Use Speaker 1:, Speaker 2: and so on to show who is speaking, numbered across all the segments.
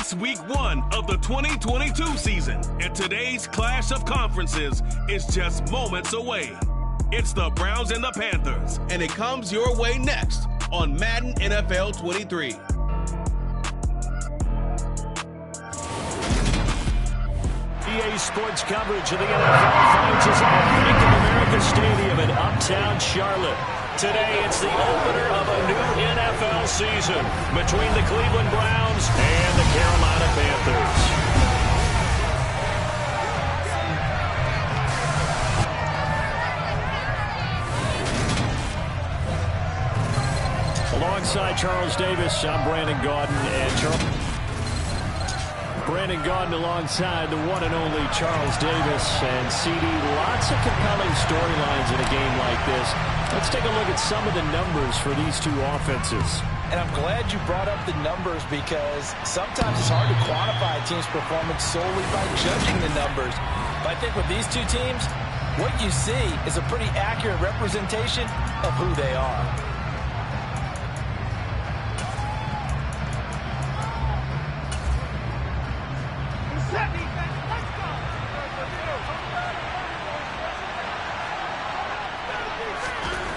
Speaker 1: It's week 1 of the 2022 season, and today's clash of conferences is just moments away. It's the Browns and the Panthers, and it comes your way next on Madden NFL 23.
Speaker 2: EA Sports coverage of the NFL finds us at Bank of America Stadium in Uptown Charlotte. Today, it's the opener of a new NFL season between the Cleveland Browns and the Carolina Panthers. Alongside Charles Davis, I'm Brandon Gaudin, and Brandon Gaudin alongside the one and only Charles Davis. And CD, lots of compelling storylines in a game like this. Let's take a look at some of the numbers for these two offenses.
Speaker 3: And I'm glad you brought up the numbers, because sometimes it's hard to quantify a team's performance solely by judging the numbers. But I think with these two teams, what you see is a pretty accurate representation of who they are.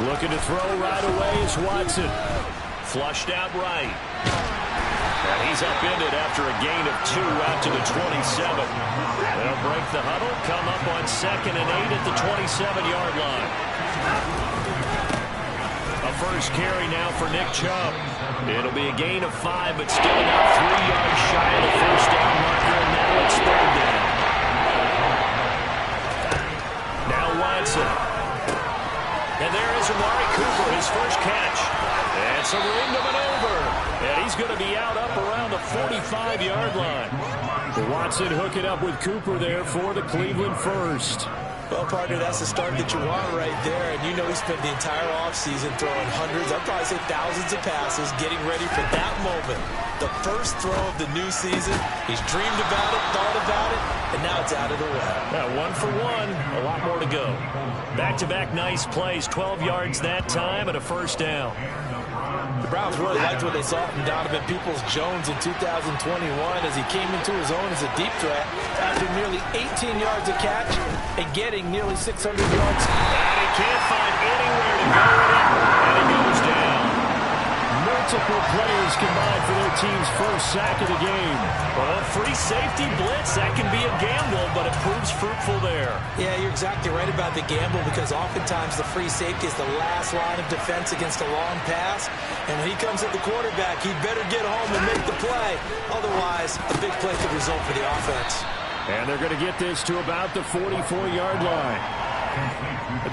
Speaker 2: Looking to throw right away is Watson. Flushed out right. And he's upended after a gain of 2 out to the 27. They'll break the huddle, come up on 2nd and 8 at the 27-yard line. A first carry now for Nick Chubb. It'll be a gain of 5, but still about 3 yards shy of the first down marker, and now it's 3rd down. Now Watson. And there is Amari Cooper, his first catch. And some room to maneuver. And he's going to be out up around the 45-yard line. Watson hooking up with Cooper there for the Cleveland first.
Speaker 3: Well, partner, that's the start that you want right there. And you know he spent the entire offseason throwing hundreds, I'd probably say thousands of passes, getting ready for that moment. The first throw of the new season. He's dreamed about it, thought about it, and now it's out of the way.
Speaker 2: Yeah, 1 for 1. A lot more to go. Back-to-back nice plays. 12 yards that time and a first down.
Speaker 3: The Browns really liked what they saw from Donovan Peoples-Jones in 2021 as he came into his own as a deep threat after nearly 18 yards a catch and getting nearly 600 yards.
Speaker 2: And he can't find anywhere to go with it, and he goes down. Multiple players combined for their team's first sack of the game. Well, free safety blitz, that can be a gamble, but it proves fruitful there.
Speaker 3: Yeah, you're exactly right about the gamble, because oftentimes the free safety is the last line of defense against a long pass. And when he comes at the quarterback, he'd better get home and make the play. Otherwise, a big play could result for the offense.
Speaker 2: And they're going to get this to about the 44-yard line.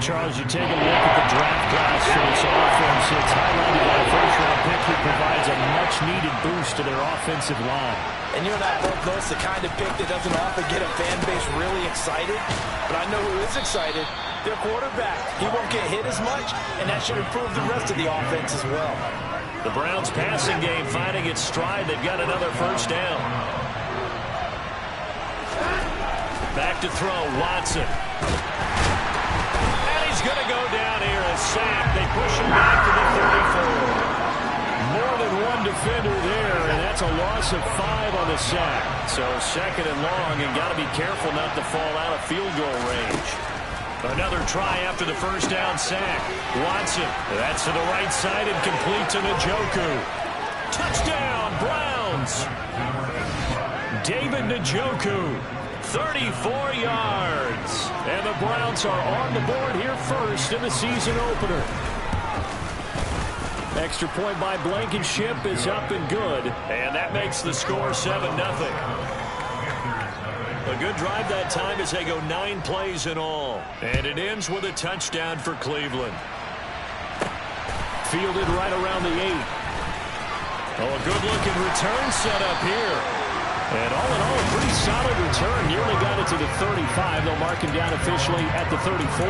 Speaker 2: Charles, you take a look at the draft class for this offense. It's highlighted by a first-round pick who provides a much-needed boost to their offensive line.
Speaker 3: And you and I both know it's the kind of pick that doesn't often get a fan base really excited. But I know who is excited. Their quarterback. He won't get hit as much, and that should improve the rest of the offense as well.
Speaker 2: The Browns' passing game finding its stride. They've got another first down. Back to throw, Watson. And he's going to go down here and sack. They push him back to the 34. More than one defender there, and that's a loss of 5 on the sack. So 2nd and long, and got to be careful not to fall out of field goal range. Another try after the first down sack. Watson, that's to the right side and complete to Njoku. Touchdown, Browns! David Njoku, 34 yards. And the Browns are on the board here first in the season opener. Extra point by Blankenship is up and good. And that makes the score 7-0. A good drive that time as they go 9 plays in all. And it ends with a touchdown for Cleveland. Fielded right around the 8. Oh, a good-looking return set up here. And all in all, a pretty solid return. Nearly got it to the 35. They'll mark him down officially at the 34.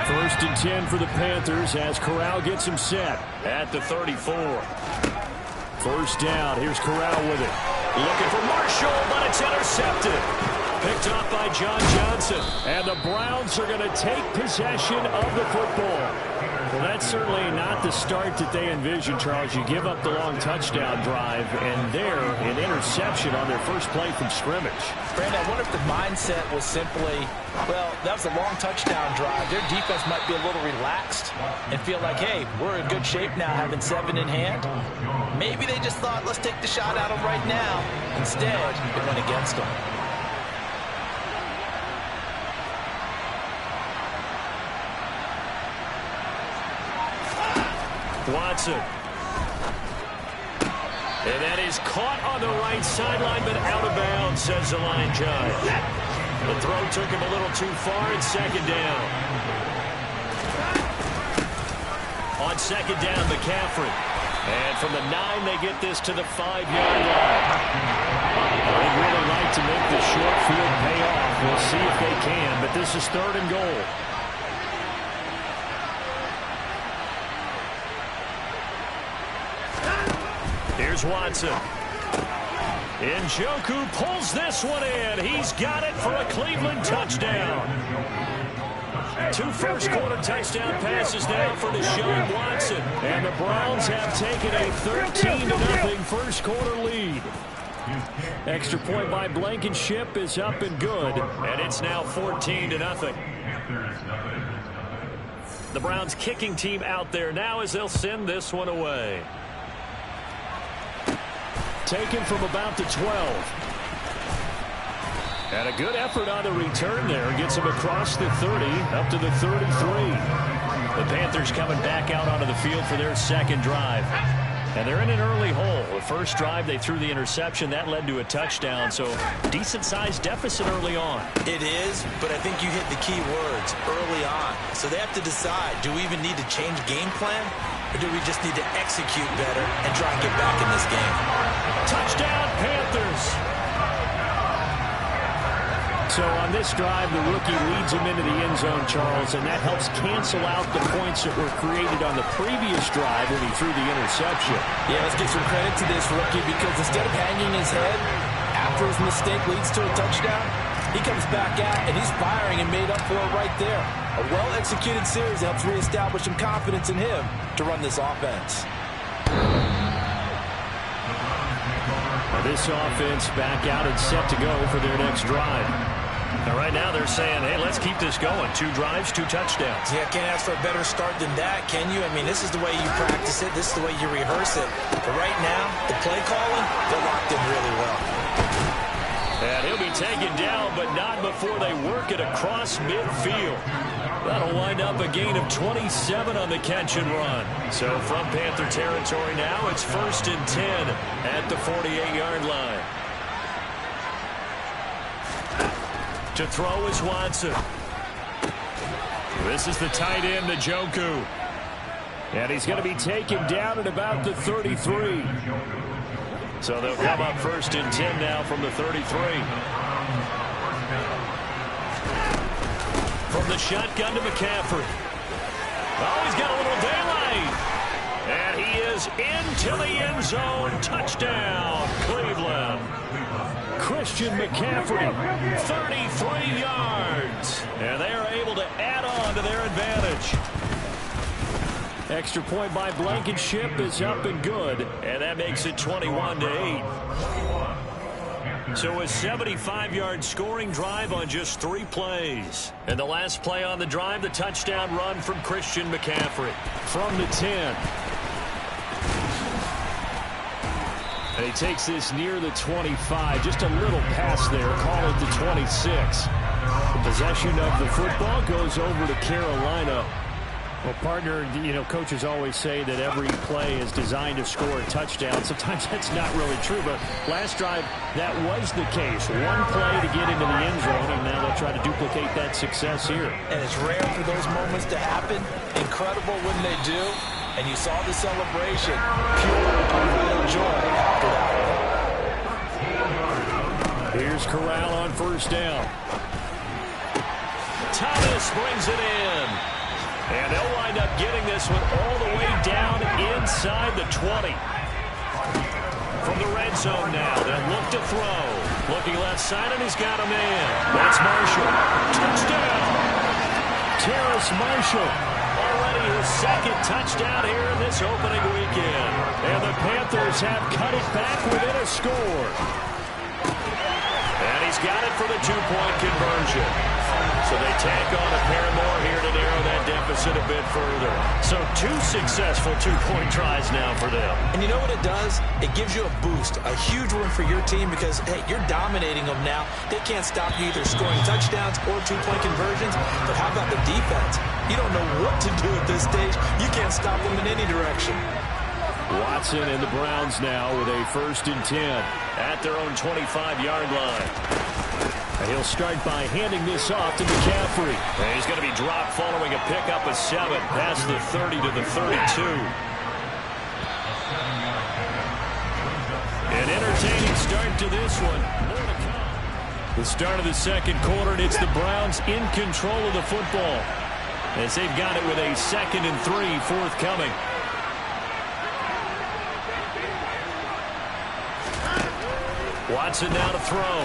Speaker 2: First and 10 for the Panthers as Corral gets him set at the 34. First down. Here's Corral with it. Looking for Marshall, but it's intercepted. Picked off by John Johnson. And the Browns are going to take possession of the football. Well, that's certainly not the start that they envisioned, Charles. You give up the long touchdown drive, and there, an interception on their first play from scrimmage.
Speaker 3: Brandon, I wonder if the mindset was simply, well, that was a long touchdown drive. Their defense might be a little relaxed and feel like, hey, we're in good shape now having 7 in hand. Maybe they just thought, let's take the shot at them right now. Instead, it went against them.
Speaker 2: Watson. And that is caught on the right sideline, but out of bounds, says the line judge. The throw took him a little too far, and second down. On second down, McCaffrey. And from the 9, they get this to the 5-yard line. They'd really like to make the short field pay off. We'll see if they can, but this is 3rd and goal. Here's Watson. Njoku pulls this one in. He's got it for a Cleveland touchdown. 2 first-quarter touchdown passes now for Deshaun Watson. And the Browns have taken a 13-0 first-quarter lead. Extra point by Blankenship is up and good. And it's now 14-0. The Browns kicking team out there now as they'll send this one away. Taken from about the 12. And a good effort on the return there. Gets him across the 30, up to the 33. The Panthers coming back out onto the field for their second drive. And they're in an early hole. The first drive, they threw the interception. That led to a touchdown. So, decent-sized deficit early on.
Speaker 3: It is, but I think you hit the key words, early on. So they have to decide, do we even need to change game plan? Or do we just need to execute better and try and get back in this game?
Speaker 2: Touchdown, Panthers! So on this drive, the rookie leads him into the end zone, Charles, and that helps cancel out the points that were created on the previous drive when he threw the interception.
Speaker 3: Yeah, let's give some credit to this rookie because instead of hanging his head after his mistake leads to a touchdown, he comes back out and he's firing and made up for it right there. A well-executed series helps reestablish some confidence in him to run this offense.
Speaker 2: This offense back out and set to go for their next drive. And right now they're saying, hey, let's keep this going. 2 drives, 2 touchdowns.
Speaker 3: Yeah, can't ask for a better start than that, can you? I mean, this is the way you practice it. This is the way you rehearse it. But right now, the play calling, they're locked in really well.
Speaker 2: And he'll be taken down, but not before they work it across midfield. That'll wind up a gain of 27 on the catch and run. So from Panther territory now, it's 1st and 10 at the 48-yard line. To throw is Watson. This is the tight end, Njoku. And he's going to be taken down at about the 33. So they'll come up 1st and 10 now from the 33. From the shotgun to McCaffrey. Oh, he's got a little daylight. And he is into the end zone. Touchdown, Cleveland. Christian McCaffrey, 33 yards. And they are able to add on to their advantage. Extra point by Blankenship is up and good. And that makes it 21-8. So a 75-yard scoring drive on just 3 plays. And the last play on the drive, the touchdown run from Christian McCaffrey. From the 10. And he takes this near the 25. Just a little pass there. Call it the 26. The possession of the football goes over to Carolina. Well, partner, you know, coaches always say that every play is designed to score a touchdown. Sometimes that's not really true, but last drive, that was the case. One play to get into the end zone, and now they'll try to duplicate that success here. And it's rare for those moments to happen. Incredible when they do. And you saw the celebration. Pure, unreal joy after that. Here's Corral on 1st down. Thomas brings it in. And they'll wind up getting this one all the way down inside the 20. from the red zone now. They'll look to throw. Looking left side, and he's got a man. That's Marshall. Touchdown! Terrace Marshall. Already his second touchdown here in this opening weekend. And the Panthers have cut it back within a score. And he's got it for the two-point conversion. So they tack on a pair more here to narrow that deficit a bit further. So 2 successful two-point tries now for them.
Speaker 3: And you know what it does? It gives you a boost, a huge one for your team because, hey, you're dominating them now. They can't stop you either scoring touchdowns or two-point conversions. But how about the defense? You don't know what to do at this stage. You can't stop them in any direction.
Speaker 2: Watson and the Browns now with a 1st and 10 at their own 25-yard line. And he'll start by handing this off to McCaffrey. And he's going to be dropped following a pickup of 7 past the 30 to the 32. An entertaining start to this one. More to come. The start of the second quarter, and it's the Browns in control of the football as they've got it with a 2nd and 3 forthcoming. Watson now to throw.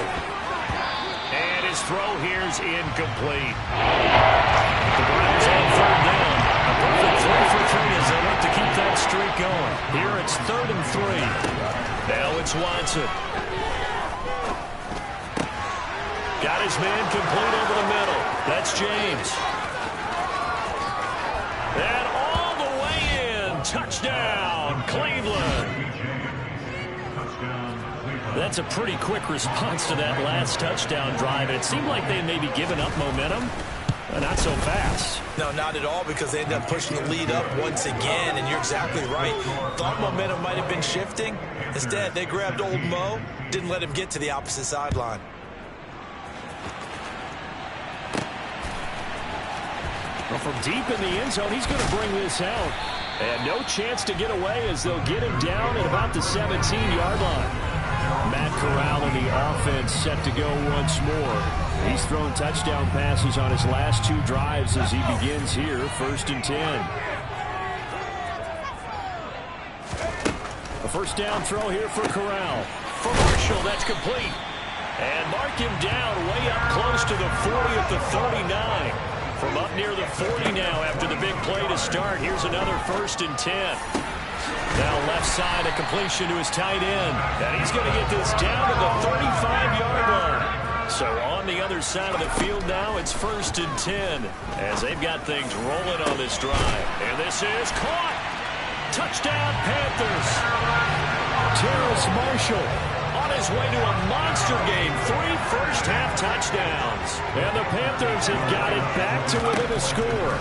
Speaker 2: And his throw here's incomplete. The Browns on 3rd down. A perfect 3 for 3 as they look to keep that streak going. Here it's 3rd and 3. Now it's Watson. Got his man complete over the middle. That's James. And all the way in. Touchdown, Cleveland. That's a pretty quick response to that last touchdown drive. It seemed like they may be giving up momentum. Not so fast.
Speaker 3: No, not at all, because they ended up pushing the lead up once again, and you're exactly right. Thought momentum might have been shifting. Instead, they grabbed old Mo, didn't let him get to the opposite sideline.
Speaker 2: Well, from deep in the end zone, he's going to bring this out. And no chance to get away as they'll get him down at about the 17-yard line. Matt Corral and the offense set to go once more. He's thrown touchdown passes on his last 2 drives as he begins here, 1st and 10. A 1st down throw here for Corral. For Marshall, that's complete. And mark him down way up close to the 40 at the 39. From up near the 40 now after the big play to start. Here's another 1st and 10. Now left side, a completion to his tight end. And he's going to get this down to the 35-yard line. So on the other side of the field now, it's 1st and 10 as they've got things rolling on this drive. And this is caught. Touchdown, Panthers. Terrace Marshall on his way to a monster game. 3 first-half touchdowns. And the Panthers have got it back to within a score.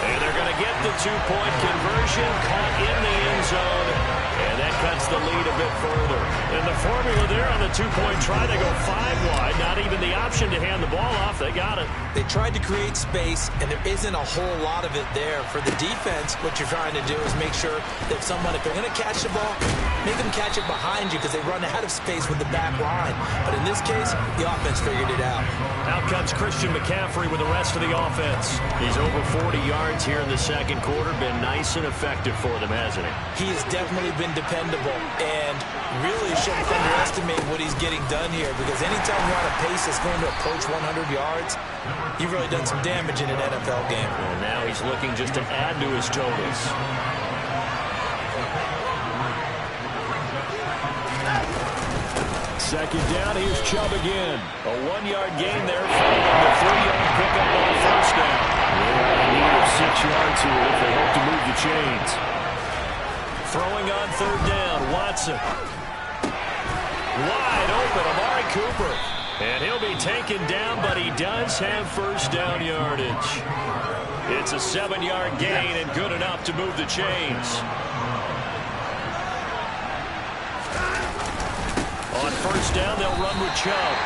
Speaker 2: And they're going to get the 2-point conversion, caught in the end zone, and that cuts the lead a bit further. And the formula there on the 2-point try, they go 5 wide, not even the option to hand the ball off. They got it.
Speaker 3: They tried to create space, and there isn't a whole lot of it there. For the defense, what you're trying to do is make sure that someone, if they're going to catch the ball, make them catch it behind you because they run out of space with the back line. But in this case, the offense figured it out.
Speaker 2: Out comes Christian McCaffrey with the rest of the offense. He's over 40 yards here in the second quarter. Been nice and effective for them, hasn't he?
Speaker 3: He has definitely been dependable, and really shouldn't underestimate what he's getting done here, because anytime you're on a pace that's going to approach 100 yards, you've really done some damage in an NFL game.
Speaker 2: And now he's looking just to add to his totals. Second down, here's Chubb again. A 1-yard gain there following the 3-yard pickup on 1st down. They're in need of 6 yards here if they hope to move the chains. Throwing on 3rd down, Watson. Wide open, Amari Cooper. And he'll be taken down, but he does have 1st down yardage. It's a 7-yard gain and good enough to move the chains. On 1st down, they'll run with Chubb.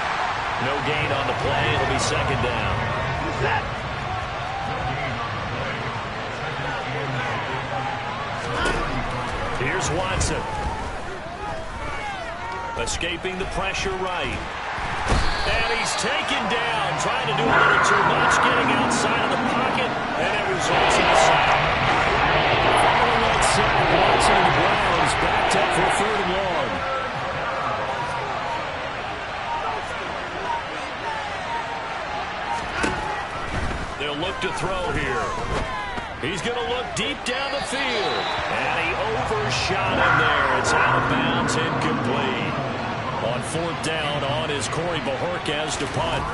Speaker 2: No gain on the play. It'll be 2nd down. Here's Watson. Escaping the pressure right. And he's taken down. Trying to do a little too much. Getting outside of the pocket. And it results in a sack. Following that sack, Watson and the Browns backed up for He's going to look deep down the field. And he overshot him there. It's out of bounds, incomplete. On fourth down, on is Corey Bojorquez to punt.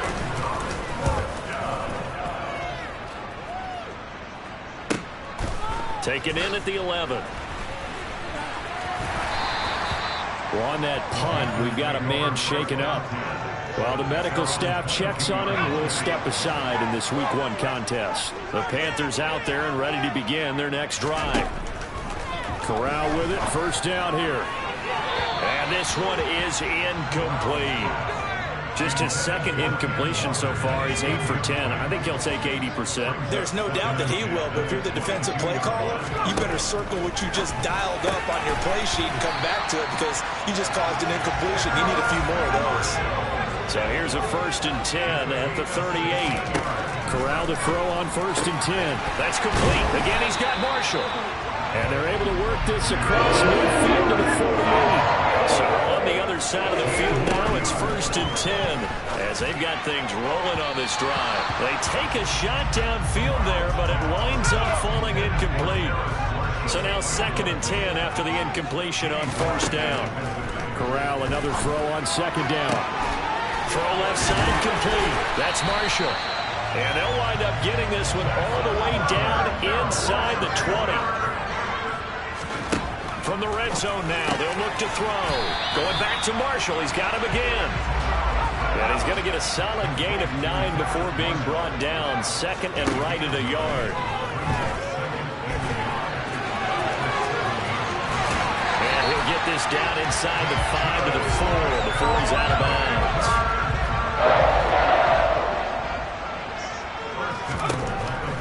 Speaker 2: Taken in at the 11. On that punt, we've got a man shaken up. While the medical staff checks on him, we'll step aside in this Week 1 contest. The Panthers out there and ready to begin their next drive. Corral with it, first down here. And this one is incomplete. Just his second incompletion so far. He's 8 for 10. I think he'll take 80%.
Speaker 3: There's no doubt that he will, but if you're the defensive play caller, you better circle what you just dialed up on your play sheet and come back to it because you just caused an incompletion. You need a few more of those.
Speaker 2: So here's a 1st and 10 at the 38. Corral to throw on 1st and 10. That's complete. Again, he's got Marshall. And they're able to work this across midfield to the 48. So on the other side of the field now, it's 1st and 10 as they've got things rolling on this drive. They take a shot downfield there, but it winds up falling incomplete. So now 2nd and 10 after the incompletion on 1st down. Corral, another throw on 2nd down. Throw left side complete. That's Marshall. And they'll wind up getting this one all the way down inside the 20. From the red zone now, they'll look to throw. Going back to Marshall. He's got him again. And he's going to get a solid gain of 9 before being brought down. 2nd and right at a yard. And he'll get this down inside the 5 to the 4 before he's out of bounds.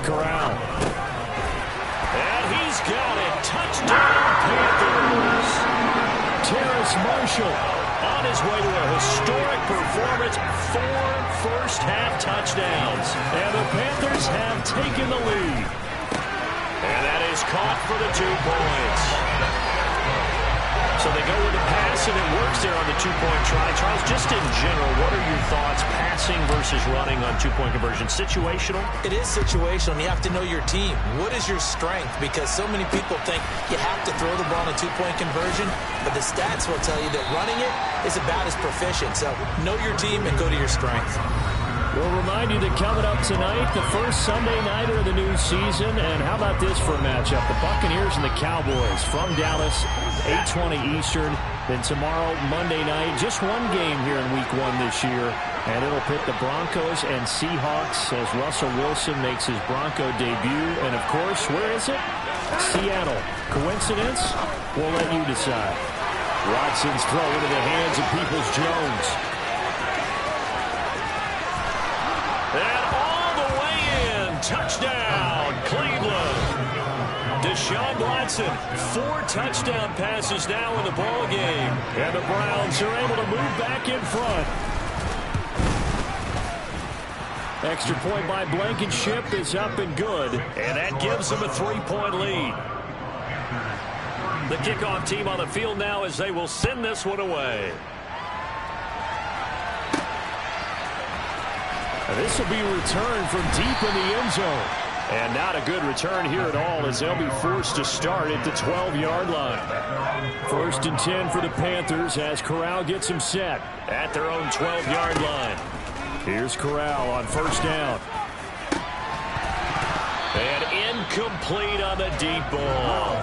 Speaker 2: Corral. And he's got it. Touchdown, Panthers. Terrace Marshall on his way to a historic performance. 4 first-half touchdowns. And the Panthers have taken the lead. And that is caught for the 2 points. So they go with the pass, and it works there on the 2-point try. Charles, just in general, what are your thoughts passing versus running on 2-point conversion? Situational?
Speaker 3: It is situational, and you have to know your team. What is your strength? Because so many people think you have to throw the ball in a 2-point conversion, but the stats will tell you that running it is about as proficient. So know your team and go to your strength.
Speaker 2: We'll remind you that coming up tonight, the first Sunday nighter of the new season. And how about this for a matchup? The Buccaneers and the Cowboys from Dallas, 8:20 Eastern. Then tomorrow, Monday night, just one game here in Week 1 this year. And it'll pit the Broncos and Seahawks as Russell Wilson makes his Bronco debut. And, of course, where is it? Seattle. Coincidence? We'll let you decide. Watson's throw into the hands of Peoples-Jones. And all the way in. Touchdown, Cleveland. Deshaun Watson, 4 touchdown passes now in the ball game. And the Browns are able to move back in front. Extra point by Blankenship is up and good. And that gives them a 3-point lead. The kickoff team on the field now as they will send this one away. This will be returned from deep in the end zone. And not a good return here at all as they'll be forced to start at the 12-yard line. 1st and 10 for the Panthers as Corral gets them set at their own 12-yard line. Here's Corral on 1st down. And incomplete on the deep ball.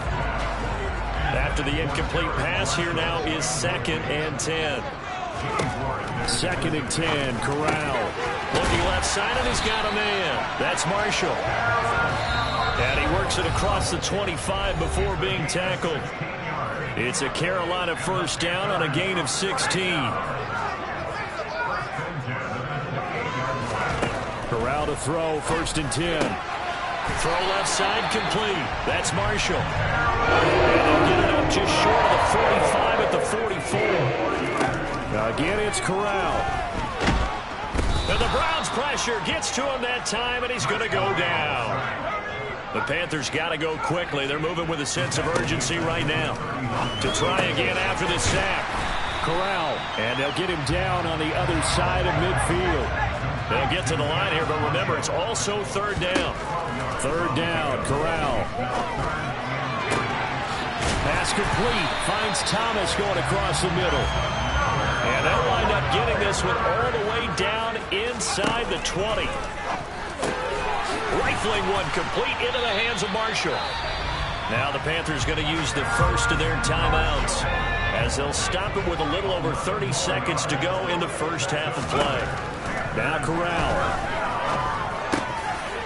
Speaker 2: After the incomplete pass, here now is 2nd and 10. 2nd and 10, Corral. Looking left side, and he's got a man. That's Marshall. And he works it across the 25 before being tackled. It's a Carolina 1st down on a gain of 16. Corral to throw, 1st and 10. Throw left side, complete. That's Marshall. And they'll get it up just short of the 45 at the 44. Now again, it's Corral. And the Browns pressure gets to him that time, and he's going to go down. The Panthers got to go quickly. They're moving with a sense of urgency right now. To try again after the sack. Corral, and they'll get him down on the other side of midfield. They'll get to the line here, but remember, it's also 3rd down. Third down, Corral. Pass complete. Finds Thomas going across the middle. And they'll wind up getting this one all the way down inside the 20. Rifling one complete into the hands of Marshall. Now the Panthers going to use the first of their timeouts as they'll stop it with a little over 30 seconds to go in the first half of play. Now Corral.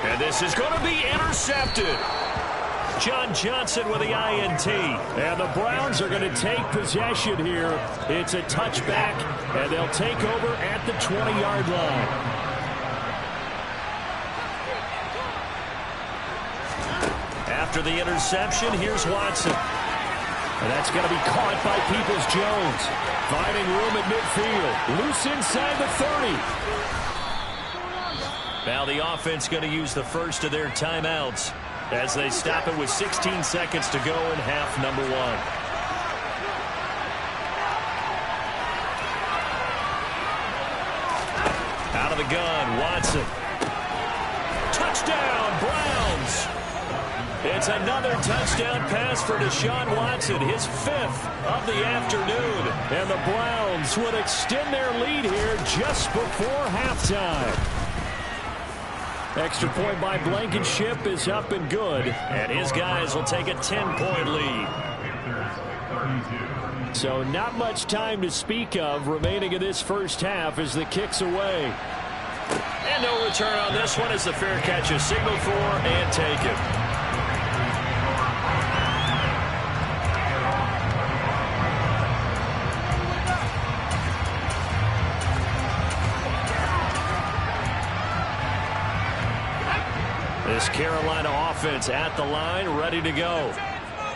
Speaker 2: And this is going to be intercepted. John Johnson with the INT. And the Browns are going to take possession here. It's a touchback, and they'll take over at the 20-yard line. After the interception, here's Watson. And that's going to be caught by Peoples-Jones. Finding room at midfield. Loose inside the 30. Now the offense going to use the first of their timeouts as they stop it with 16 seconds to go in half number 1. Out of the gun, Watson. Touchdown, Browns! It's another touchdown pass for Deshaun Watson, his 5th of the afternoon. And the Browns would extend their lead here just before halftime. Extra point by Blankenship is up and good. And his guys will take a 10-point lead. So not much time to speak of remaining in this first half as the kick's away. And no return on this one as the fair catch is signaled for and taken. This Carolina offense at the line, ready to go.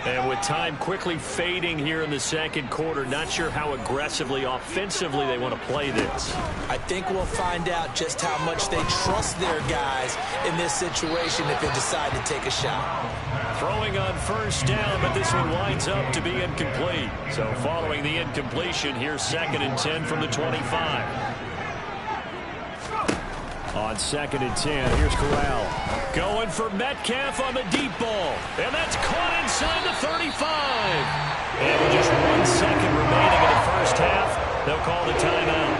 Speaker 2: And with time quickly fading here in the second quarter, not sure how aggressively, offensively they want to play this.
Speaker 3: I think we'll find out just how much they trust their guys in this situation if they decide to take a shot.
Speaker 2: Throwing on first down, but this one winds up to be incomplete. So following the incompletion, here's 2nd and 10 from the 25. On 2nd and 10, here's Corral. Going for Metcalf on the deep ball. And that's caught inside the 35. And with just 1 second remaining in the first half, they'll call the timeout.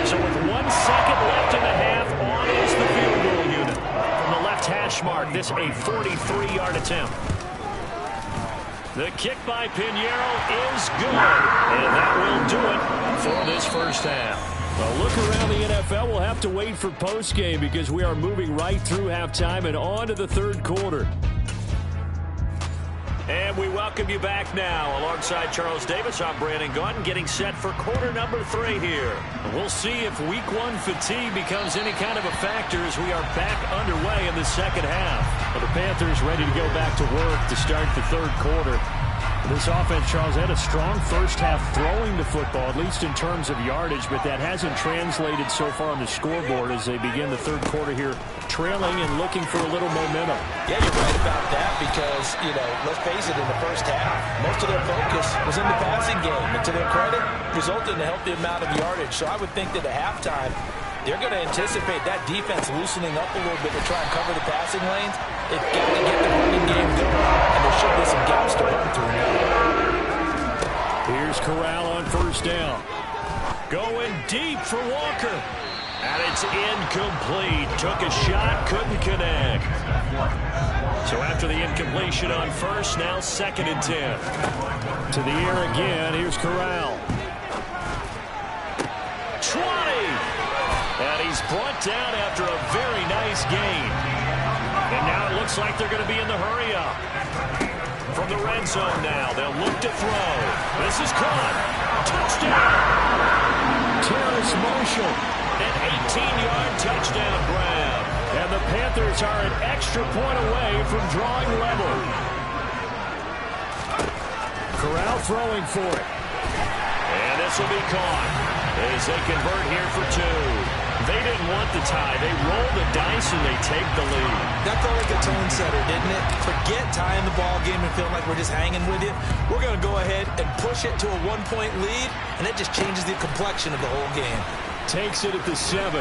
Speaker 2: So with 1 second left in the half, on is the field goal unit. From the left hash mark, this a 43-yard attempt. The kick by Pinheiro is good. And that will do it for this first half. A look around the NFL, we'll have to wait for postgame because we are moving right through halftime and on to the third quarter. And we welcome you back now. Alongside Charles Davis, I'm Brandon Gaudin, getting set for quarter number 3 here. We'll see if week 1 fatigue becomes any kind of a factor as we are back underway in the second half. Well, the Panthers ready to go back to work to start the third quarter. This offense, Charles, had a strong first half throwing the football, at least in terms of yardage, but that hasn't translated so far on the scoreboard as they begin the third quarter here, trailing and looking for a little momentum.
Speaker 3: Yeah, you're right about that because, let's face it, in the first half, most of their focus was in the passing game. And to their credit, resulted in a healthy amount of yardage. So I would think that at halftime, they're going to anticipate that defense loosening up a little bit to try and cover the passing lanes. They've got to get the running game going, and there should be some gaps to run through now.
Speaker 2: Here's Corral on first down. Going deep for Walker. And it's incomplete. Took a shot, couldn't connect. So after the incompletion on first, now 2nd and 10. To the air again, here's Corral. 20! And he's brought down after a very nice gain. And now it looks like they're going to be in the hurry-up. From the red zone now, they'll look to throw. This is caught. Touchdown! Terrace Marshall, an 18-yard touchdown grab. And the Panthers are an extra point away from drawing level. Corral throwing for it. And this will be caught as they convert here for 2. They didn't want the tie. They roll the dice and they take the lead.
Speaker 3: That felt like a tone setter, didn't it? Forget tying the ball game and feeling like we're just hanging with it. We're going to go ahead and push it to a 1-point lead, and that just changes the complexion of the whole game.
Speaker 2: Takes it at the 7.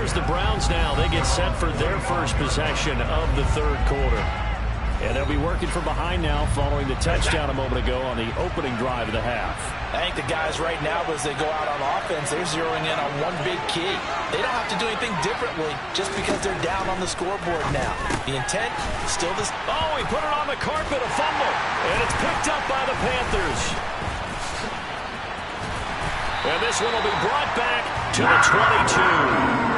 Speaker 2: here's the Browns now. They get set for their first possession of the third quarter. And they'll be working from behind now following the touchdown a moment ago on the opening drive of the half.
Speaker 3: I think the guys right now, as they go out on offense, they're zeroing in on one big key. They don't have to do anything differently just because they're down on the scoreboard now. The intent is still this.
Speaker 2: Oh, he put it on the carpet, a fumble. And it's picked up by the Panthers. And this one will be brought back to the 22.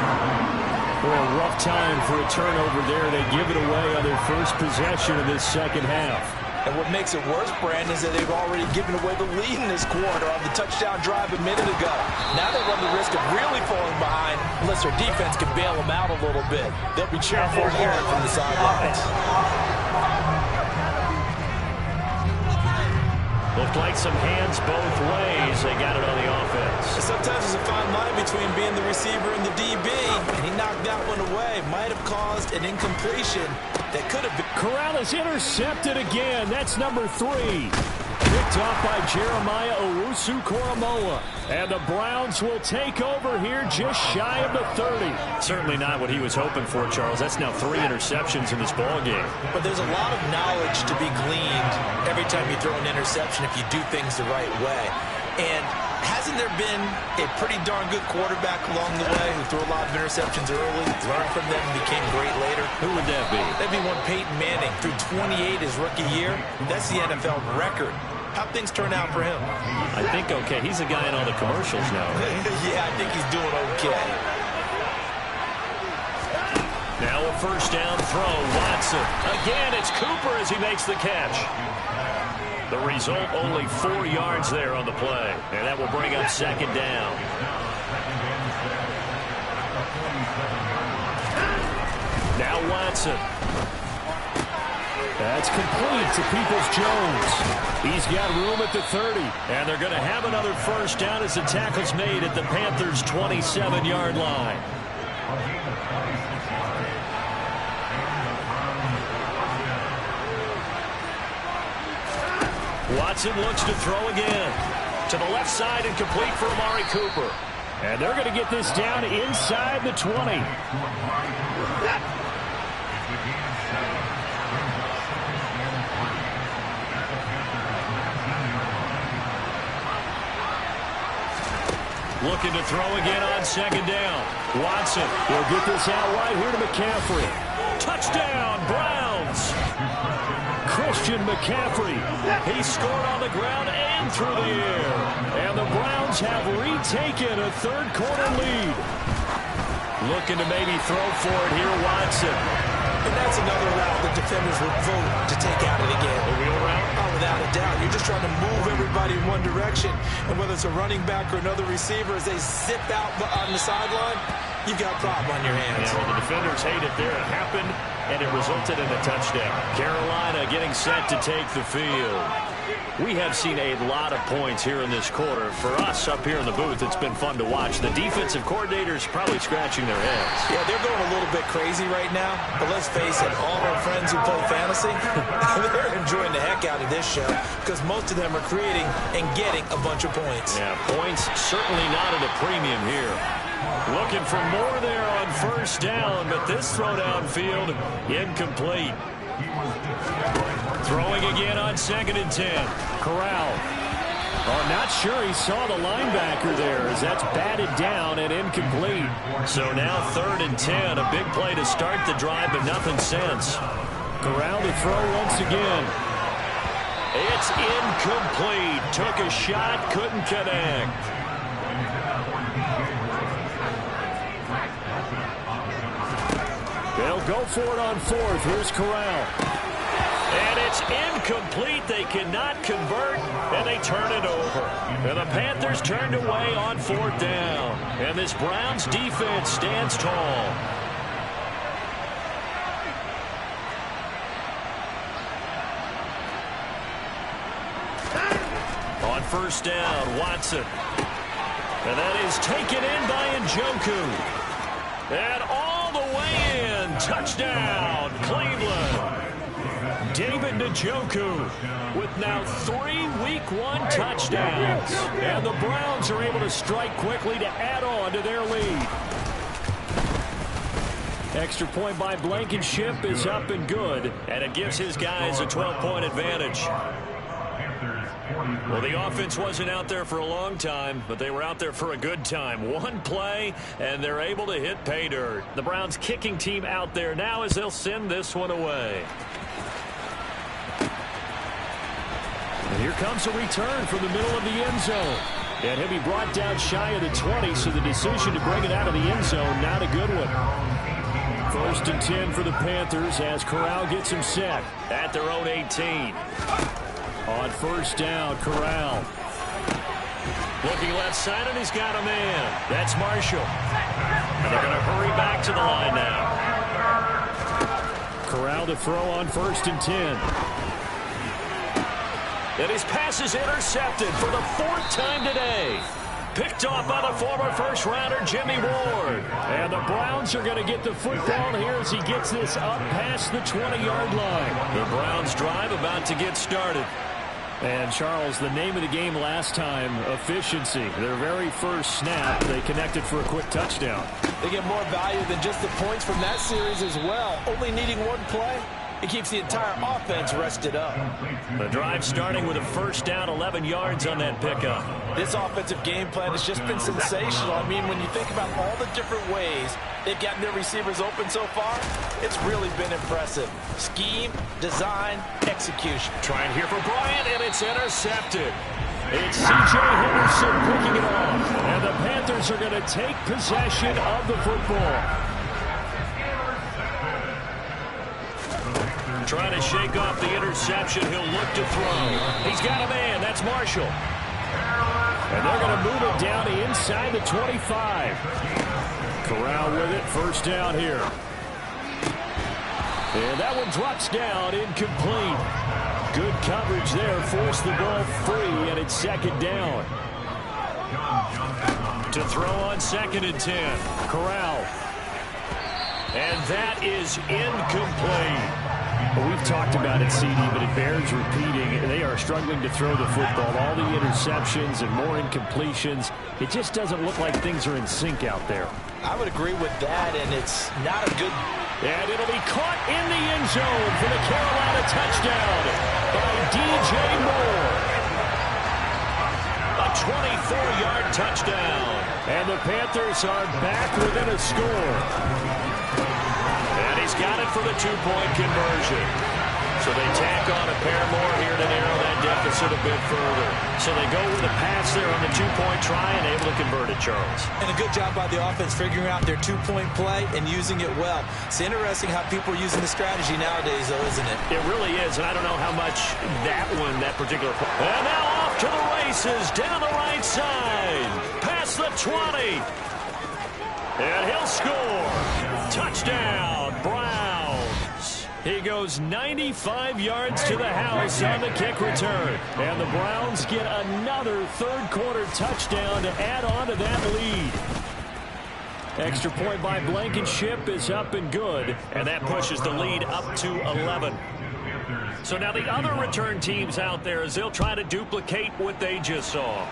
Speaker 2: Well, a rough time for a turnover there. They give it away on their first possession of this second half.
Speaker 3: And what makes it worse, Brandon, is that they've already given away the lead in this quarter on the touchdown drive a minute ago. Now they run the risk of really falling behind unless their defense can bail them out a little bit. They'll be cheering for it hard from the sidelines.
Speaker 2: Looked like some hands both ways. They got it on the offense.
Speaker 3: Sometimes there's a fine line between being the receiver and the DB, and he knocked that one away. Might have caused an incompletion that could have been.
Speaker 2: Corral is intercepted again. That's number 3. Picked off by Jeremiah Owusu-Koramoah. And the Browns will take over here just shy of the 30. Certainly not what he was hoping for, Charles. That's now 3 interceptions in this ballgame.
Speaker 3: But there's a lot of knowledge to be gleaned every time you throw an interception if you do things the right way. And hasn't there been a pretty darn good quarterback along the way who threw a lot of interceptions early, learned from them, and became great later?
Speaker 2: Who would that be?
Speaker 3: That'd be one Peyton Manning. Threw 28 his rookie year. That's the NFL record. How'd things turn out for him?
Speaker 2: I think okay. He's a guy in all the commercials now. Right?
Speaker 3: Yeah, I think he's doing okay.
Speaker 2: Now a first down throw. Watson. Again, it's Cooper as he makes the catch. The result, only 4 yards there on the play. And that will bring up second down. Now Watson. That's complete to Peoples-Jones. He's got room at the 30. And they're going to have another first down as the tackle's made at the Panthers' 27-yard line. Watson looks to throw again. To the left side and complete for Amari Cooper. And they're going to get this down inside the 20. Looking to throw again on second down. Watson will get this out right here to McCaffrey. Touchdown, Browns. Christian McCaffrey. He scored on the ground and through the air. And the Browns have retaken a third-quarter lead. Looking to maybe throw for it here, Watson.
Speaker 3: And that's another route the defenders would vote to take out it again.
Speaker 2: The wheel route?
Speaker 3: Oh, without a doubt. You're just trying to move everybody in one direction. And whether it's a running back or another receiver, as they zip out on the sideline, you've got a problem on your hands.
Speaker 2: Yeah, well, the defenders hate it there. It happened, and it resulted in a touchdown. Carolina getting set to take the field. We have seen a lot of points here in this quarter. For us up here in the booth, it's been fun to watch. The defensive coordinators probably scratching their heads.
Speaker 3: Yeah, they're going a little bit crazy right now. But let's face it, all our friends who play fantasy, they're enjoying the heck out of this show because most of them are creating and getting a bunch of points.
Speaker 2: Yeah, points certainly not at a premium here. Looking for more there on first down, but this throw downfield incomplete. Throwing again on 2nd and 10. Corral. Oh, not sure he saw the linebacker there as that's batted down and incomplete. So now 3rd and 10. A big play to start the drive, but nothing since. Corral to throw once again. It's incomplete. Took a shot, couldn't connect. They'll go for it on 4th. Here's Corral. And it's incomplete. They cannot convert, and they turn it over. And the Panthers turned away on 4th down. And this Browns defense stands tall. On first down, Watson. And that is taken in by Njoku. And all the way in. Touchdown, Cleveland. David Njoku with now 3 Week 1 touchdowns. And the Browns are able to strike quickly to add on to their lead. Extra point by Blankenship is up and good, and it gives his guys a 12-point advantage. Well, the offense wasn't out there for a long time, but they were out there for a good time. One play, and they're able to hit pay dirt. The Browns kicking team out there now as they'll send this one away. And here comes a return from the middle of the end zone. And he'll be brought down shy of the 20, so the decision to bring it out of the end zone, not a good one. 1st and 10 for the Panthers as Corral gets him set at their own 18. On 1st down, Corral. Looking left side, and he's got a man. That's Marshall. And they're going to hurry back to the line now. Corral to throw on 1st and 10. And his pass is intercepted for the 4th time today. Picked off by the former first-rounder Jimmy Ward. And the Browns are going to get the football here as he gets this up past the 20-yard line. The Browns drive about to get started. And, Charles, the name of the game last time, efficiency. Their very first snap, they connected for a quick touchdown.
Speaker 3: They get more value than just the points from that series as well. Only needing one play, it keeps the entire offense rested up.
Speaker 2: The drive starting with a 1st down, 11 yards on that pickup.
Speaker 3: This offensive game plan has just been sensational. I mean, when you think about all the different ways they've gotten their receivers open so far, it's really been impressive. Scheme, design, execution.
Speaker 2: Trying here for Bryant, and it's intercepted. It's C.J. Henderson picking it off. And the Panthers are going to take possession of the football. Trying to shake off the interception. He'll look to throw. He's got a man. That's Marshall. And they're going to move it down to inside the 25. Corral with it. 1st down here. And that one drops down. Incomplete. Good coverage there. Forced the ball free, and it's 2nd down. To throw on 2nd and 10. Corral. And that is incomplete. We've talked about it, CD, but it bears repeating. They are struggling to throw the football. All the interceptions and more incompletions. It just doesn't look like things are in sync out there.
Speaker 3: I would agree with that, and it's not a good...
Speaker 2: And it'll be caught in the end zone for the Carolina touchdown by D.J. Moore. A 24-yard touchdown. And the Panthers are back within a score. And he's got it for the 2-point conversion. So they tack on a pair more here to narrow that deficit a bit further. So they go with a pass there on the 2-point try and able to convert it, Charles.
Speaker 3: And a good job by the offense figuring out their 2-point play and using it well. It's interesting how people are using the strategy nowadays, though, isn't it?
Speaker 2: It really is, and I don't know how much that particular play. And now off to the races, down the right side, past the 20. And he'll score. Touchdown, Browns. He goes 95 yards to the house on the kick return. And the Browns get another 3rd-quarter touchdown to add on to that lead. Extra point by Blankenship is up and good. And that pushes the lead up to 11. So now the other return teams out there as they'll try to duplicate what they just saw.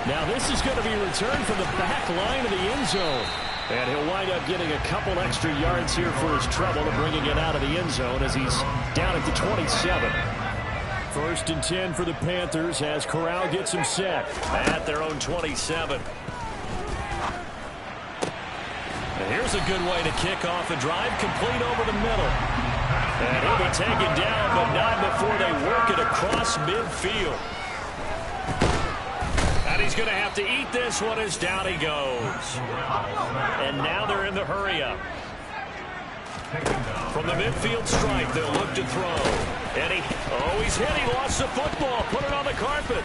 Speaker 2: Now this is going to be returned from the back line of the end zone. And he'll wind up getting a couple extra yards here for his trouble to bringing it out of the end zone as he's down at the 27. 1st and 10 for the Panthers as Corral gets him set at their own 27. And here's a good way to kick off the drive, complete over the middle. And he'll be taken down, but not before they work it across midfield. And he's going to have to eat this one as down he goes. And now they're in the hurry-up. From the midfield stripe, they'll look to throw. And he's hit. He lost the football. Put it on the carpet.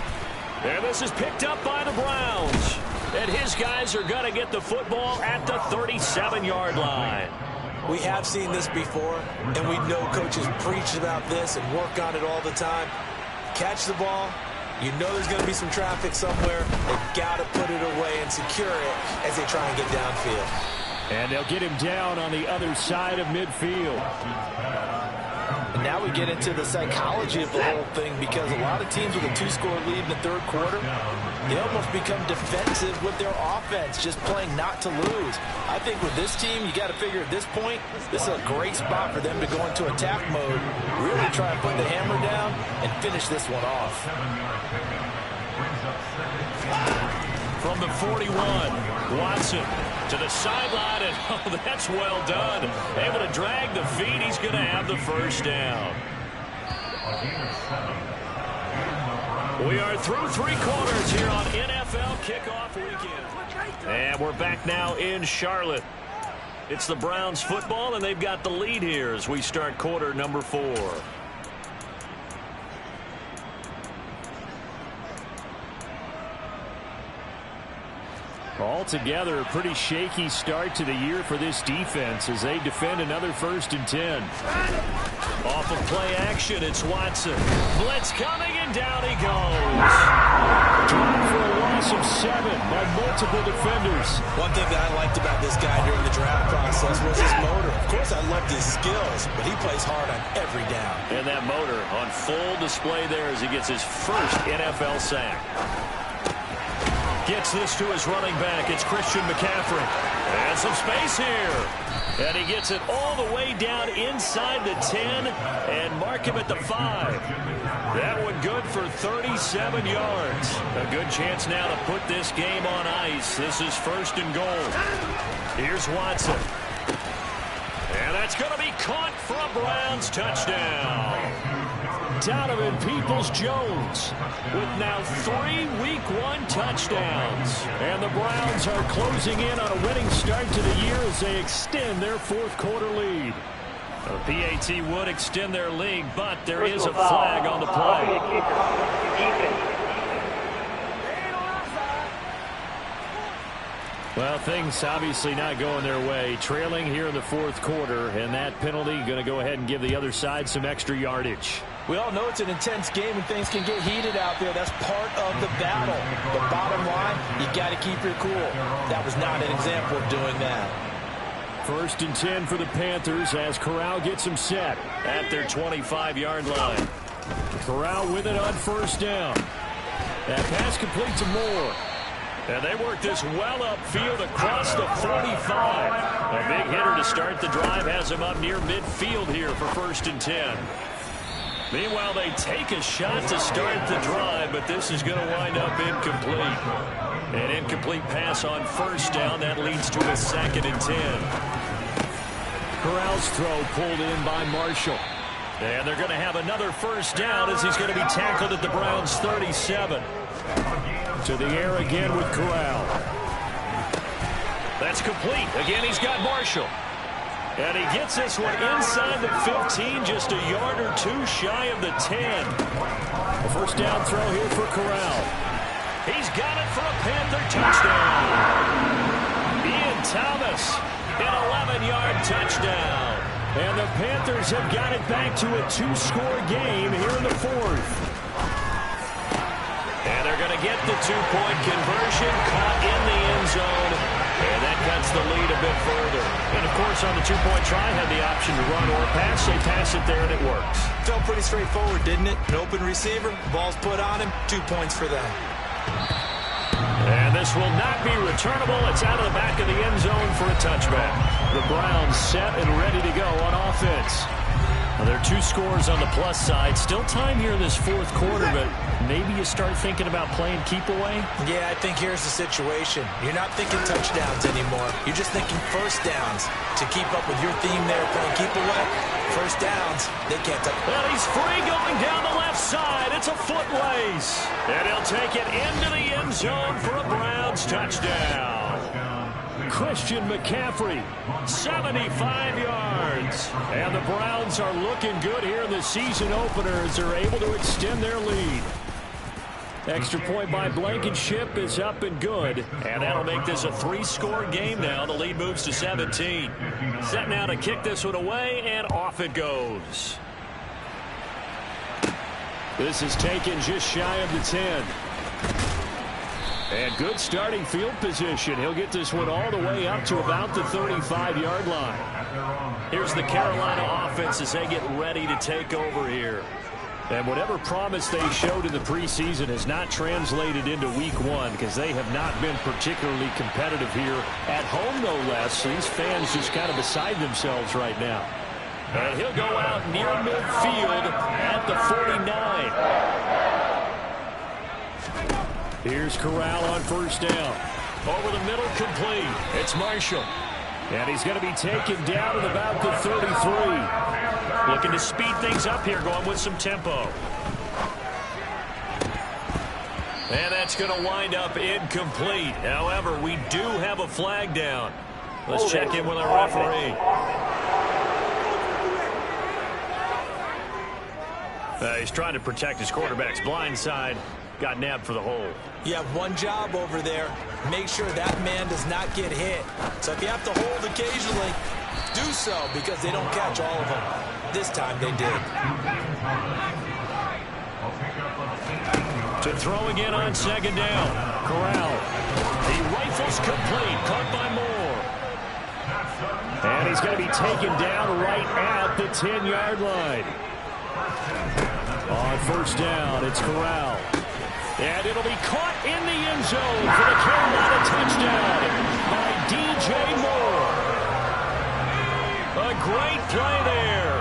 Speaker 2: And this is picked up by the Browns. And his guys are going to get the football at the 37-yard line.
Speaker 3: We have seen this before, and we know coaches preach about this and work on it all the time. Catch the ball. You know there's going to be some traffic somewhere. They've got to put it away and secure it as they try and get downfield.
Speaker 2: And they'll get him down on the other side of midfield.
Speaker 3: And now we get into the psychology of the whole thing, because a lot of teams with a 2-score lead in the 3rd quarter, they almost become defensive with their offense, just playing not to lose. I think with this team, you got to figure at this point, this is a great spot for them to go into attack mode, really try and put the hammer down and finish this one off.
Speaker 2: From the 41, Watson to the sideline, and oh, that's well done. Able to drag the feet. He's going to have the first down. We are through 3 quarters here on NFL Kickoff Weekend. And we're back now in Charlotte. It's the Browns football, and they've got the lead here as we start quarter number 4. Altogether, a pretty shaky start to the year for this defense as they defend another 1st and 10. Off of play action, it's Watson. Blitz coming, and down he goes. Dropped for a loss of 7 by multiple defenders.
Speaker 3: One thing that I liked about this guy during the draft process was his motor. Of course, I loved his skills, but he plays hard on every down.
Speaker 2: And that motor on full display there as he gets his first NFL sack. Gets this to his running back. It's Christian McCaffrey. And some space here. And he gets it all the way down inside the 10 and mark him at the 5. That one good for 37 yards. A good chance now to put this game on ice. This is 1st and goal. Here's Watson. And that's going to be caught for a Browns touchdown. Donovan Peoples-Jones with now 3 Week 1 touchdowns. And the Browns are closing in on a winning start to the year as they extend their 4th quarter lead. The PAT would extend their lead, but there is a flag on the play. Well, things obviously not going their way. Trailing here in the 4th quarter, and that penalty going to go ahead and give the other side some extra yardage.
Speaker 3: We all know it's an intense game and things can get heated out there. That's part of the battle. But bottom line, you got to keep your cool. That was not an example of doing that.
Speaker 2: 1st and 10 for the Panthers as Corral gets them set at their 25-yard line. Corral with it on 1st down. That pass complete to Moore. And they work this well upfield across the 45. A big hitter to start the drive has him up near midfield here for 1st and 10. Meanwhile, they take a shot to start the drive, but this is going to wind up incomplete. An incomplete pass on 1st down. That leads to a 2nd and 10. Corral's throw pulled in by Marshall. And they're going to have another 1st down as he's going to be tackled at the Browns' 37. To the air again with Corral. That's complete. Again, he's got Marshall. And he gets this one inside the 15, just a yard or 2 shy of the 10. A 1st down throw here for Corral. He's got it for a Panther touchdown. Ian Thomas, an 11-yard touchdown. And the Panthers have got it back to a 2-score game here in the 4th. And they're going to get the 2-point conversion, caught in the end zone, and that cuts the lead a bit further. And, of course, on the 2-point try, had the option to run or pass. They pass it there, and it works.
Speaker 3: Felt pretty straightforward, didn't it? An open receiver, ball's put on him, 2 points for them.
Speaker 2: And this will not be returnable. It's out of the back of the end zone for a touchback. The Browns set and ready to go on offense. Well, there are 2 scores on the plus side. Still time here in this 4th quarter, but maybe you start thinking about playing keep away?
Speaker 3: Yeah, I think here's the situation. You're not thinking touchdowns anymore. You're just thinking 1st downs. To keep up with your theme there, playing keep away, 1st downs, they can't touch.
Speaker 2: Well, he's free going down the left side. It's a foot race. And he'll take it into the end zone for a Browns touchdown. Christian McCaffrey, 75 yards. And the Browns are looking good here in the season opener as they're able to extend their lead. Extra point by Blankenship is up and good. And that'll make this a 3-score game now. The lead moves to 17. Set now to kick this one away, and off it goes. This is taken just shy of the 10. And good starting field position. He'll get this one all the way up to about the 35-yard line. Here's the Carolina offense as they get ready to take over here. And whatever promise they showed in the preseason has not translated into week one because they have not been particularly competitive here at home, no less. These fans just kind of beside themselves right now. And he'll go out near midfield at the 49. Here's Corral on first down. Over the middle, complete. It's Marshall. And he's going to be taken down at about the 33. Looking to speed things up here, going with some tempo. And that's going to wind up incomplete. However, we do have a flag down. Let's check in with our referee. He's trying to protect his quarterback's blind side. Got nabbed for the hold.
Speaker 3: You have one job over there. Make sure that man does not get hit. So if you have to hold occasionally, do so because they don't catch all of them. This time they did.
Speaker 2: To throw again on second down. Corral. He rifles complete. Caught by Moore. And he's going to be taken down right at the 10-yard line. On first down, it's Corral. And it'll be caught in the end zone for the Carolina touchdown by DJ Moore. A great play there.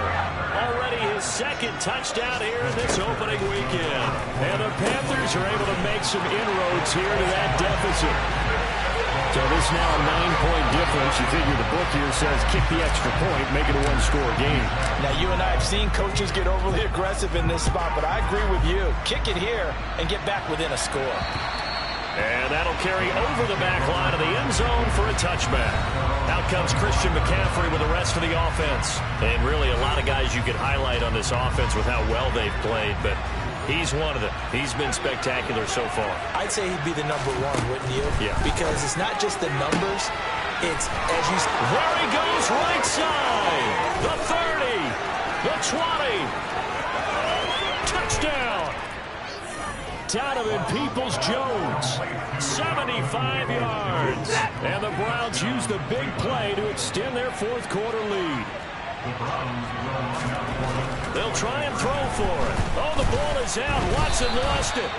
Speaker 2: Already his second touchdown here in this opening weekend. And the Panthers are able to make some inroads here to that deficit. So this now a 9-point difference. You figure the book here says kick the extra point, make it a one-score game.
Speaker 3: Now, you and I have seen coaches get overly aggressive in this spot, but I agree with you. Kick it here and get back within a score.
Speaker 2: And that'll carry over the back line of the end zone for a touchback. Out comes Christian McCaffrey with the rest of the offense. And really a lot of guys you could highlight on this offense with how well they've played, but he's one of them. He's been spectacular so far.
Speaker 3: I'd say he'd be the number one, wouldn't you?
Speaker 2: Yeah.
Speaker 3: Because it's not just the numbers. It's as you...
Speaker 2: There he goes, right side. The 30. The 20. Touchdown. Donovan Peoples-Jones. 75 yards. And the Browns use the big play to extend their fourth quarter lead. They'll try and throw for it. Oh, the ball is out. Watson lost it.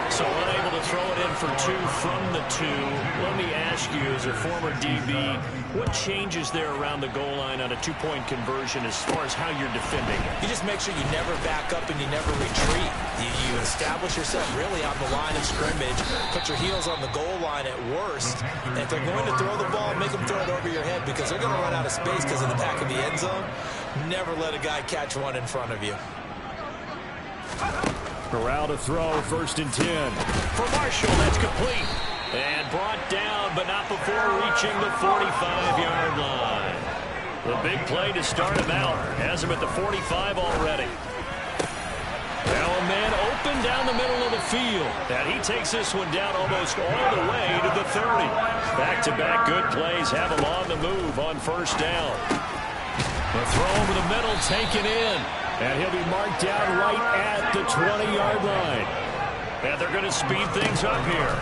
Speaker 2: So unable to throw it in for two from the two. Let me ask you, as a former DB, what changes there around the goal line on a two-point conversion as far as how you're defending?
Speaker 3: You just make sure you never back up and you never retreat. You establish yourself really on the line of scrimmage, put your heels on the goal line at worst, and if they're going to throw the ball, make them throw it over your head because they're going to run out of space because of the back of the end zone. Never let a guy catch one in front of you.
Speaker 2: Corral to throw, 1st and 10. For Marshall, that's complete. And brought down, but not before reaching the 45-yard line. The big play to start him out. Has him at the 45 already. Now a man open down the middle of the field. And he takes this one down almost all the way to the 30. Back-to-back good plays have him on the move on 1st down. The throw over the middle, taken in. And he'll be marked down right at the 20-yard line. And they're going to speed things up here.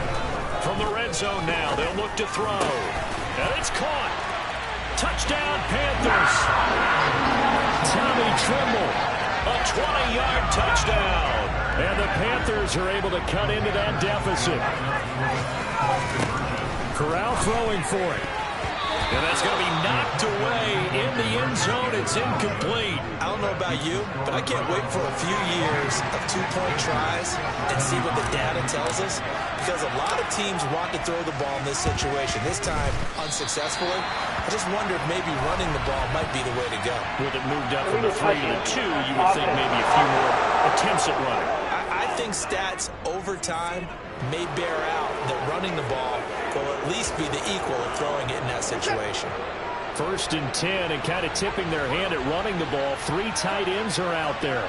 Speaker 2: From the red zone now, they'll look to throw. And it's caught. Touchdown, Panthers. Tommy Tremble, a 20-yard touchdown. And the Panthers are able to cut into that deficit. Corral throwing for it. And that's going to be knocked away in the end zone. It's incomplete.
Speaker 3: I don't know about you, but I can't wait for a few years of two-point tries and see what the data tells us. Because a lot of teams want to throw the ball in this situation. This time, unsuccessfully. I just wonder if maybe running the ball might be the way to go.
Speaker 2: With it moved up from the 3 to the 2, you would think maybe a few more attempts at running.
Speaker 3: I think stats over time may bear out that running the ball will at least be the equal of throwing it in that situation.
Speaker 2: 1st and 10, and kind of tipping their hand at running the ball. 3 tight ends are out there.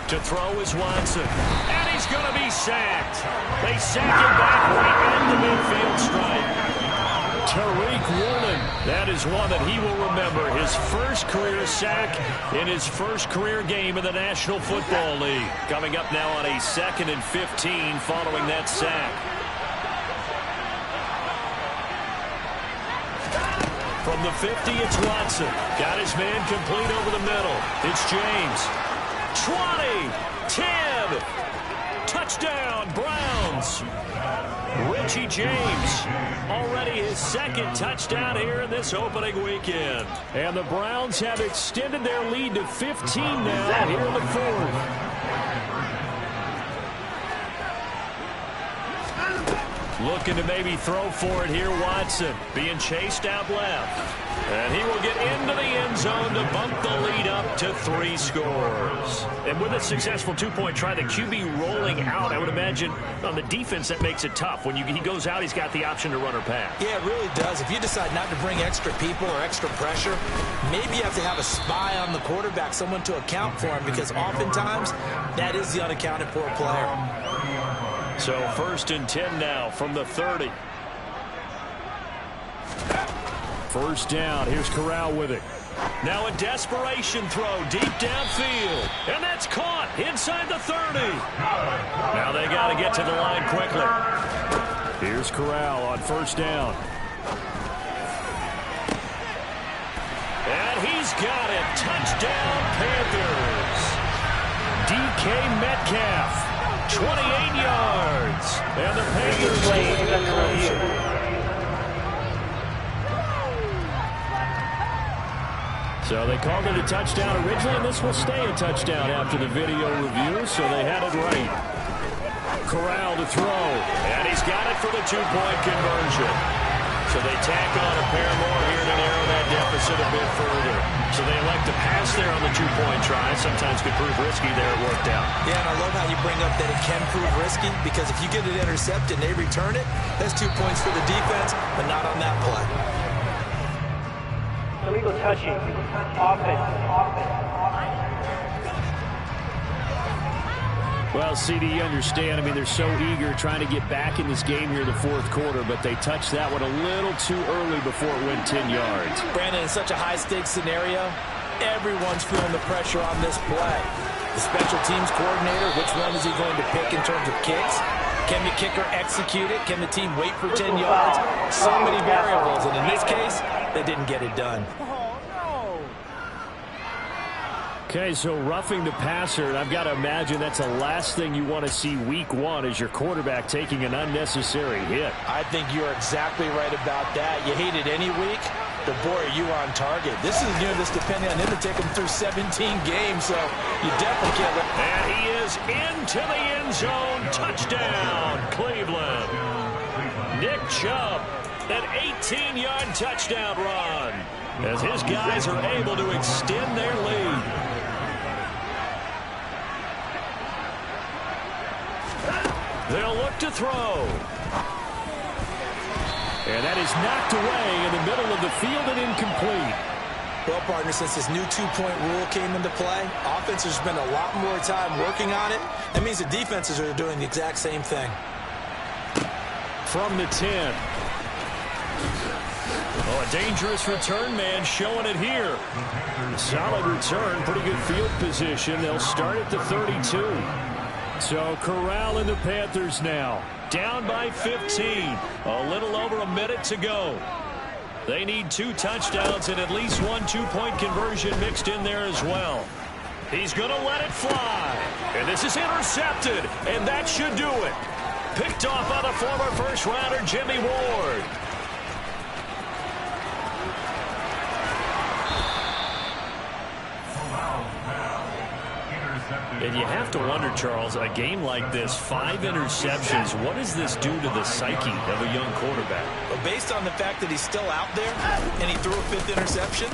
Speaker 2: To throw is Watson. And he's going to be sacked. They sack him back right at the midfield stripe. Tariq Woolen. That is one that he will remember. His first career sack in his first career game in the National Football League. Coming up now on a 2nd and 15 following that sack. From the 50, it's Watson. Got his man complete over the middle. It's James. 20, 10, touchdown, Browns. Richie James, already his second touchdown here in this opening weekend. And the Browns have extended their lead to 15 now here in the fourth. Looking to maybe throw for it here, Watson. Being chased out left. And he will get into the end zone to bump the lead up to 3 scores. And with a successful two-point try, the QB rolling out, I would imagine on the defense that makes it tough. When he goes out, he's got the option to run or pass. Yeah, it really does. If you decide not to bring extra people or extra pressure, maybe you have to have a spy on the quarterback, someone to account for him, because oftentimes that is the unaccounted for player. So 1st and 10 now from the 30. First down. Here's Corral with it. Now a desperation throw deep downfield. And that's caught inside the 30. Now they got to get to the line quickly. Here's Corral on first down. And he's got it. Touchdown, Panthers. DK Metcalf. 28 yards. And the Panthers lead the conversion. So they called it a touchdown originally, and this will stay a touchdown after the video review, so they had it right. Corral to throw. And he's got it for the 2-point conversion. So they tack on a pair more here to narrow that deficit a bit further. So they elect to pass there on the 2-point try. Sometimes could prove risky there. It worked out. Yeah, and I love how you bring up that it can prove risky, because if you get it intercepted and they return it, that's 2 points for the defense, but not on that play.
Speaker 4: Illegal touching. Offense.
Speaker 2: Well, CD, you understand. I mean, they're so eager trying to get back in this game here in the fourth quarter, but they touched that one a little too early before it went 10 yards.
Speaker 3: Brandon, in such a high-stakes scenario, everyone's feeling the pressure on this play. The special teams coordinator, which one is he going to pick in terms of kicks? Can the kicker execute it? Can the team wait for 10 yards? So many variables, and in this case, they didn't get it done.
Speaker 2: Okay, so roughing the passer, and I've got to imagine that's the last thing you want to see week one is your quarterback taking an unnecessary hit.
Speaker 3: I think you're exactly right about that. You hate it any week, but boy, are you on target. This is near this depending on him to take him through 17 games, so you definitely can't let...
Speaker 2: And he is into the end zone. Touchdown, Cleveland. Nick Chubb, an 18-yard touchdown run, as his guys are able to extend their lead. They'll look to throw. And that is knocked away in the middle of the field and incomplete.
Speaker 3: Well, partner, since this new 2-point rule came into play, offenses spend a lot more time working on it. That means the defenses are doing the exact same thing.
Speaker 2: From the 10. Oh, a dangerous return man showing it here. Solid return, pretty good field position. They'll start at the 32. So Corral and the Panthers now down by 15. A little over a minute to go. They need 2 touchdowns and at least 1 2-point conversion mixed in there as well. He's going to let it fly. And this is intercepted. And that should do it. Picked off by the former first-rounder Jimmy Ward. And you have to wonder, Charles, a game like this, 5 interceptions, what does this do to the psyche of a young quarterback?
Speaker 3: Well, based on the fact that he's still out there and he threw a 5th interception,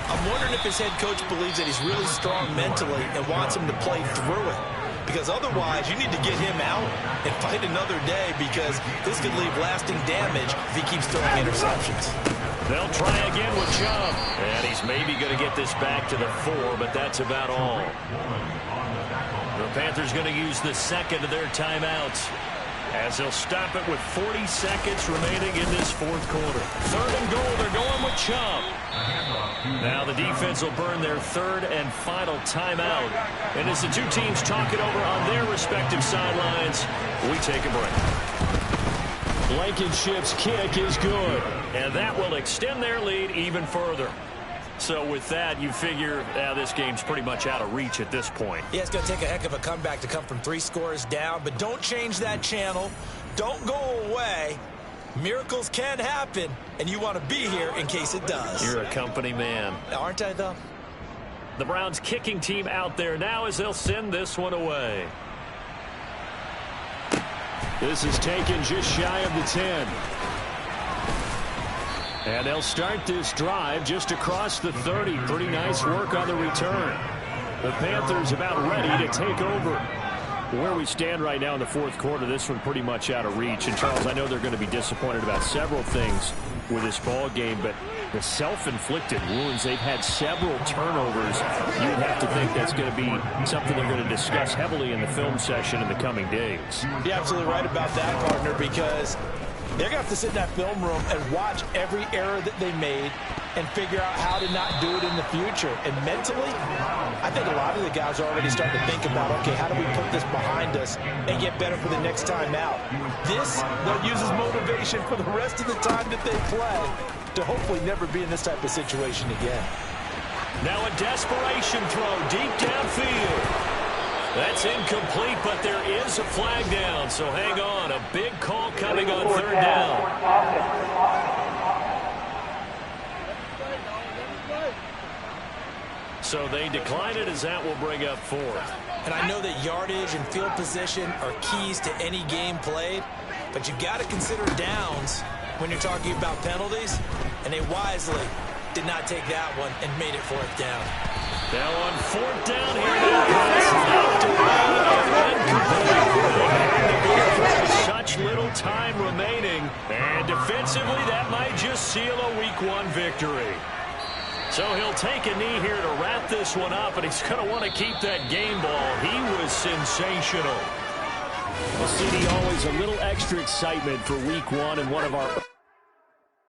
Speaker 3: I'm wondering if his head coach believes that he's really strong mentally and wants him to play through it. Because otherwise, you need to get him out and fight another day, because this could leave lasting damage if he keeps throwing interceptions.
Speaker 2: They'll try again with Chubb. And he's maybe going to get this back to the 4, but that's about all. The Panthers going to use the second of their timeouts as they'll stop it with 40 seconds remaining in this fourth quarter. 3rd and goal, they're going with Chubb. Now the defense will burn their 3rd and final timeout. And as the two teams talk it over on their respective sidelines, we take a break. Blankenship's kick is good, and that will extend their lead even further. So with that, you figure this game's pretty much out of reach at this point.
Speaker 3: Yeah, it's going to take a heck of a comeback to come from 3 scores down, but don't change that channel. Don't go away. Miracles can happen, and you want to be here in case it does.
Speaker 2: You're a company man.
Speaker 3: Aren't I, though?
Speaker 2: The Browns kicking team out there now as they'll send this one away. This is taken just shy of the 10. And they'll start this drive just across the 30. Pretty nice work on the return. The Panthers about ready to take over. Where we stand right now in the fourth quarter, this one pretty much out of reach. And, Charles, I know they're going to be disappointed about several things with this ball game, but the self-inflicted wounds, they've had several turnovers. You'd have to think that's going to be something they're going to discuss heavily in the film session in the coming days.
Speaker 3: You're absolutely right about that, partner, because they're going to have to sit in that film room and watch every error that they made and figure out how to not do it in the future. And mentally, I think a lot of the guys are already starting to think about, okay, how do we put this behind us and get better for the next time out? This, they'll use as motivation for the rest of the time that they play to hopefully never be in this type of situation again.
Speaker 2: Now a desperation throw deep downfield. That's incomplete, but there is a flag down, so hang on. A big call coming on third down. So they decline it as that will bring up fourth.
Speaker 3: And I know that yardage and field position are keys to any game played, but you've got to consider downs when you're talking about penalties, and they wisely did not take that one and made it fourth down.
Speaker 2: Now on fourth down here, it's knocked away and incomplete. Such little time remaining, and defensively that might just seal a Week 1 victory. So he'll take a knee here to wrap this one up, and he's going to want to keep that game ball. He was sensational. Well, CD, always a little extra excitement for Week 1 and one of our